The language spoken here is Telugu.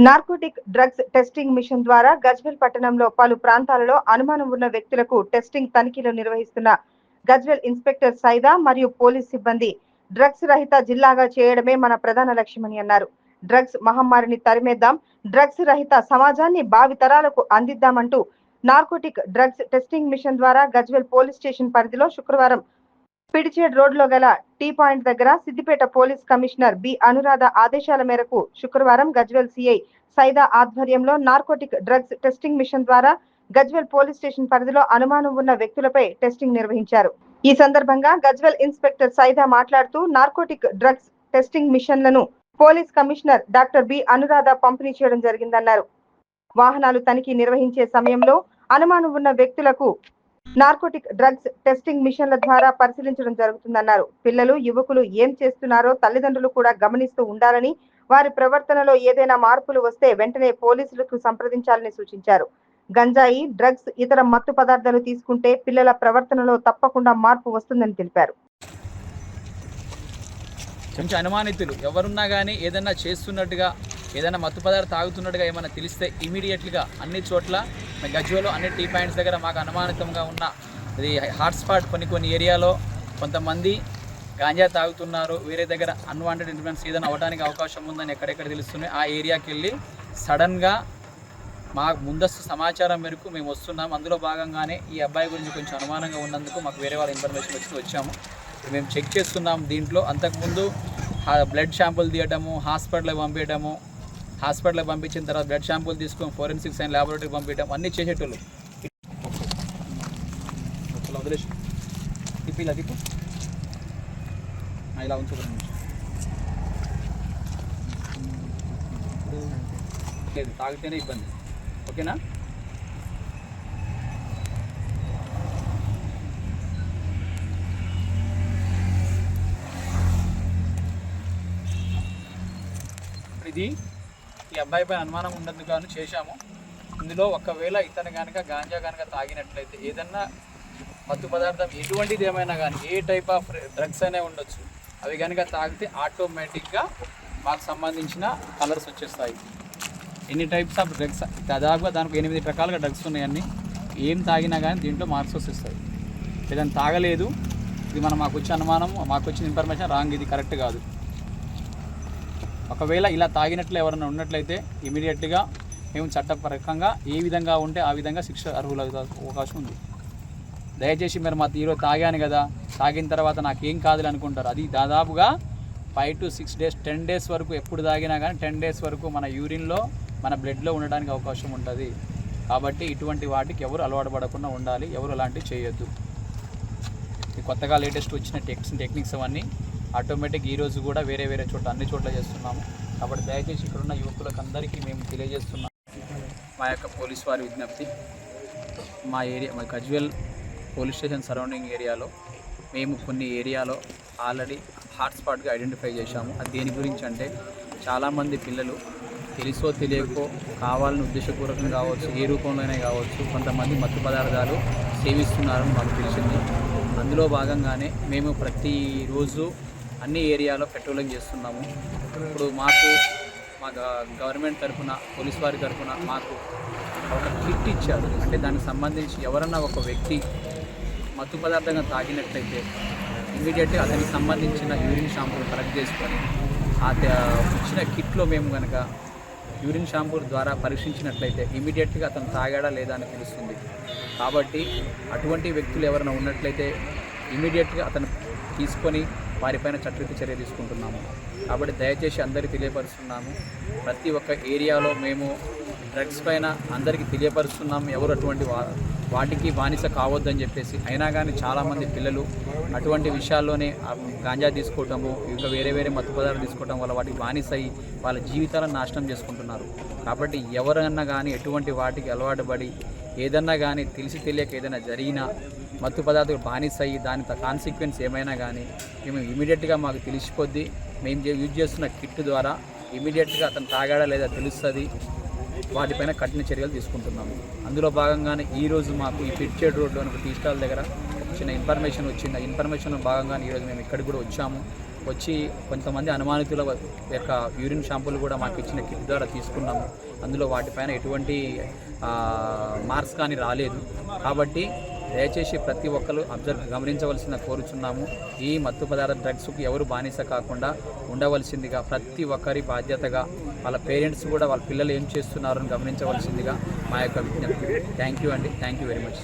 నార్కోటిక్ డ్రగ్స్ టెస్టింగ్ మిషన్ ద్వారా గజ్వేల్ పట్టణంలో పలు ప్రాంతాలలో అనుమానం ఉన్న వ్యక్తులకు టెస్టింగ్ తనిఖీలు నిర్వహిస్తున్న గజ్వేల్ ఇన్స్పెక్టర్ సైదా మరియు పోలీస్ సిబ్బంది డ్రగ్స్ రహిత జిల్లాగా చేయడమే మన ప్రధాన లక్ష్యమని అన్నారు. డ్రగ్స్ మహమ్మారిని తరిమేద్దాం, డ్రగ్స్ రహిత సమాజాన్ని భావితరాలకు అందిద్దామంటూ నార్కోటిక్ డ్రగ్స్ టెస్టింగ్ మిషన్ ద్వారా గజ్వేల్ పోలీస్ స్టేషన్ పరిధిలో శుక్రవారం పిడిచేడ్ రోడ్లో గల టీ పాయింట్ దగ్గర Siddipet police commissioner B Anuradha ఆదేశాల మేరకు శుక్రవారం గజ్వేల్ సిఐ సైదా ఆధ్వర్యంలో నార్కోటిక్ డ్రగ్స్ టెస్టింగ్ మిషన్ ద్వారా గజ్వేల్ పోలీస్ స్టేషన్ పరిధిలో అనుమానం ఉన్న వ్యక్తులపై టెస్టింగ్ నిర్వహించారు. ఈ సందర్భంగా గజ్వేల్ ఇన్స్పెక్టర్ సైదా మాట్లాడుతూ నార్కోటిక్ డ్రగ్స్ టెస్టింగ్ మిషన్లను police commissioner doctor B Anuradha పంపిణీ చేయడం జరిగిందన్నారు. వాహనాలు తనిఖీ నిర్వహించే సమయంలో అనుమానం ఉన్న వ్యక్తులకు నార్కోటిక్ డ్రగ్స్ టెస్టింగ్ మిషన్ల ద్వారా పరిశీలించడం జరుగుతుందన్నారు. పిల్లలు, యువకులు ఏం చేస్తున్నారో తల్లిదండ్రులు కూడా గమనిస్తూ ఉండాలని, వారి ప్రవర్తనలో ఏదైనా మార్పులు వస్తే వెంటనే పోలీసులకు సంప్రదించాలని సూచించారు. గంజాయి, డ్రగ్స్, ఇతర మత్తు పదార్థాలు తీసుకుంటే పిల్లల ప్రవర్తనలో తప్పకుండా మార్పు వస్తుందని తెలిపారు. కొంచెం అనుమానితులు ఎవరున్నా కానీ ఏదైనా చేస్తున్నట్టుగా, ఏదైనా మత్తు పదార్థం తాగుతున్నట్టుగా ఏమైనా తెలిస్తే ఇమీడియట్గా అన్ని చోట్ల గజ్వేల్లో అన్ని టీ పాయింట్స్ దగ్గర మాకు అనుమానితంగా ఉన్న ఇది హాట్స్పాట్ కొన్ని ఏరియాలో కొంతమంది గాంజా తాగుతున్నారు, వేరే దగ్గర అన్వాంటెడ్ ఇన్ఫ్లుయెన్స్ ఏదైనా అవ్వడానికి అవకాశం ఉందని ఎక్కడెక్కడ తెలుస్తున్నాయి. ఆ ఏరియాకి వెళ్ళి సడన్గా మా ముందస్తు సమాచారం మేరకు మేము వస్తున్నాం. అందులో భాగంగానే ఈ అబ్బాయి గురించి కొంచెం అనుమానంగా ఉన్నందుకు మాకు వేరే వాళ్ళ ఇన్ఫర్మేషన్ వచ్చాము. మేము చెక్ చేస్తున్నాం. దీంట్లో అంతకుముందు బ్లడ్ శాంపుల్ తీయడము, హాస్పిటల్కి పంపించిన తర్వాత బ్లడ్ శాంపుల్ తీసుకొని ఫోరెన్సిక్స్ అండ్ ల్యాబొరేటరీకి పంపించడం అన్నీ చేసేటోళ్ళు. వదిలేసి ఇలా తిప్పు, ఇలా ఉంచుకోండి. లేదు, తాగితేనే ఇబ్బంది. ఓకేనా? ఇది ఈ అబ్బాయిపై అనుమానం ఉన్నందుకు గాను చేశాము. ఇందులో ఒకవేళ ఇతను కనుక గాంజా కనుక తాగినట్లయితే ఏదన్నా మత్తు పదార్థం ఎటువంటిది ఏమైనా కానీ ఏ టైప్ ఆఫ్ డ్రగ్స్ అనే ఉండొచ్చు, అవి కనుక తాగితే ఆటోమేటిక్గా మాకు సంబంధించిన కలర్స్ వచ్చేస్తాయి. ఎన్ని టైప్స్ ఆఫ్ డ్రగ్స్, దాదాపుగా దానికి 8 రకాలుగా డ్రగ్స్ ఉన్నాయన్నీ. ఏం తాగినా కానీ దీంట్లో మార్క్స్ వస్తాయి. ఏదైనా తాగలేదు, ఇది మాకు వచ్చే అనుమానం, మాకు వచ్చిన ఇన్ఫర్మేషన్ రాంగ్, ఇది కరెక్ట్ కాదు. ఒకవేళ ఇలా తాగినట్లు ఎవరైనా ఉన్నట్లయితే ఇమీడియట్గా మేము చట్టపరంగా ఏ విధంగా ఉంటే ఆ విధంగా శిక్ష అర్హుల అవకాశం ఉంది. దయచేసి మీరు మా ఈరోజు తాగాను కదా, తాగిన తర్వాత నాకేం కాదులే అనుకుంటారు. అది దాదాపుగా 5 to 6 days 10 days వరకు ఎప్పుడు తాగినా కానీ 10 days వరకు మన యూరిన్లో, మన బ్లడ్లో ఉండడానికి అవకాశం ఉంటుంది. కాబట్టి ఇటువంటి వాటికి ఎవరు అలవాటు పడకుండా ఉండాలి, ఎవరు అలాంటివి చేయొద్దు. కొత్తగా లేటెస్ట్ వచ్చిన టెక్నిక్స్ అవన్నీ ఆటోమేటిక్ ఈరోజు కూడా వేరే చోట్ల అన్ని చోట్ల చేస్తున్నాము. కాబట్టి దయచేసి ఇక్కడున్న యువకులకు అందరికీ మేము తెలియజేస్తున్నాం. మా యొక్క పోలీసు వారి విజ్ఞప్తి, మా గజ్వేల్ పోలీస్ స్టేషన్ సరౌండింగ్ ఏరియాలో మేము కొన్ని ఏరియాలో ఆల్రెడీ హాట్స్పాట్గా ఐడెంటిఫై చేశాము. అది దేని గురించి అంటే, చాలామంది పిల్లలు తెలుసో తెలియకో కావాలని ఉద్దేశపూర్వకంగా కావచ్చు, ఏ రూపంలోనే కావచ్చు, కొంతమంది మత్తు పదార్థాలు సేవిస్తున్నారని మాకు తెలిసింది. అందులో భాగంగానే మేము ప్రతిరోజు అన్ని ఏరియాలో పెట్రోలింగ్ చేస్తున్నాము. ఇప్పుడు మా గవర్నమెంట్ తరఫున, పోలీస్ వారి తరఫున మాకు ఒక కిట్ ఇచ్చారు. అంటే దానికి సంబంధించి ఎవరన్నా ఒక వ్యక్తి మత్తు పదార్థంగా తాగినట్లయితే ఇమీడియట్గా అతనికి సంబంధించిన యూరిన్ షాంపూలు కలెక్ట్ చేసుకొని ఇచ్చిన కిట్లో మేము కనుక యూరిన్ షాంపూ ద్వారా పరీక్షించినట్లయితే ఇమీడియట్గా అతను తాగాడా లేదా అని తెలుస్తుంది. కాబట్టి అటువంటి వ్యక్తులు ఎవరైనా ఉన్నట్లయితే ఇమీడియట్గా అతను తీసుకొని వారిపైన చట్టరీత్యా చర్య తీసుకుంటున్నాము. కాబట్టి దయచేసి అందరికీ తెలియపరుస్తున్నాము. ప్రతి ఒక్క ఏరియాలో మేము డ్రగ్స్ పైన అందరికీ తెలియపరుస్తున్నాము, ఎవరు అటువంటి వాటికి బానిస కావద్దని చెప్పేసి. అయినా కానీ చాలామంది పిల్లలు అటువంటి విషయాల్లోనే గాంజా తీసుకోవటము, ఇంకా వేరే మత్తు పదార్థాలు తీసుకోవటం వల్ల వాటికి బానిస అయ్యి వాళ్ళ జీవితాలను నాశనం చేసుకుంటున్నారు. కాబట్టి ఎవరన్నా కానీ ఎటువంటి వాటికి అలవాటు పడి ఏదన్నా కానీ తెలిసి తెలియక ఏదైనా జరిగినా మత్తు పదార్థాలు బానిస అయ్యి దాని కాన్సిక్వెన్స్ ఏమైనా కానీ మేము ఇమీడియట్గా మాకు తెలిసిపోద్ది. మేము యూజ్ చేస్తున్న కిట్ ద్వారా ఇమీడియట్గా అతను తాగాడా లేదా తెలుస్తుంది. వాటిపైన కఠిన చర్యలు తీసుకుంటున్నాము. అందులో భాగంగానే ఈరోజు మాకు ఈ పిడిచేడ్ రోడ్లోని ఒక టీ స్టాల్ దగ్గర చిన్న ఇన్ఫర్మేషన్ వచ్చింది. ఆ ఇన్ఫర్మేషన్లో భాగంగానే ఈరోజు మేము ఇక్కడికి కూడా వచ్చాము. వచ్చి కొంతమంది అనుమానితుల యొక్క యూరిన్ షాంపుల్ కూడా మాకు ఇచ్చిన కిట్ ద్వారా తీసుకున్నాము. అందులో వాటిపైన ఎటువంటి మార్క్స్ కానీ రాలేదు. కాబట్టి దయచేసి ప్రతి ఒక్కరు గమనించవలసిన కోరుచున్నాము. ఈ మత్తు పదార్థ డ్రగ్స్కు ఎవరు బానిస కాకుండా ఉండవలసిందిగా ప్రతి ఒక్కరి బాధ్యతగా వాళ్ళ పేరెంట్స్ కూడా వాళ్ళ పిల్లలు ఏం చేస్తున్నారని గమనించవలసిందిగా మా యొక్క విజ్ఞప్తి. థ్యాంక్ యూ అండి. Thank you very much.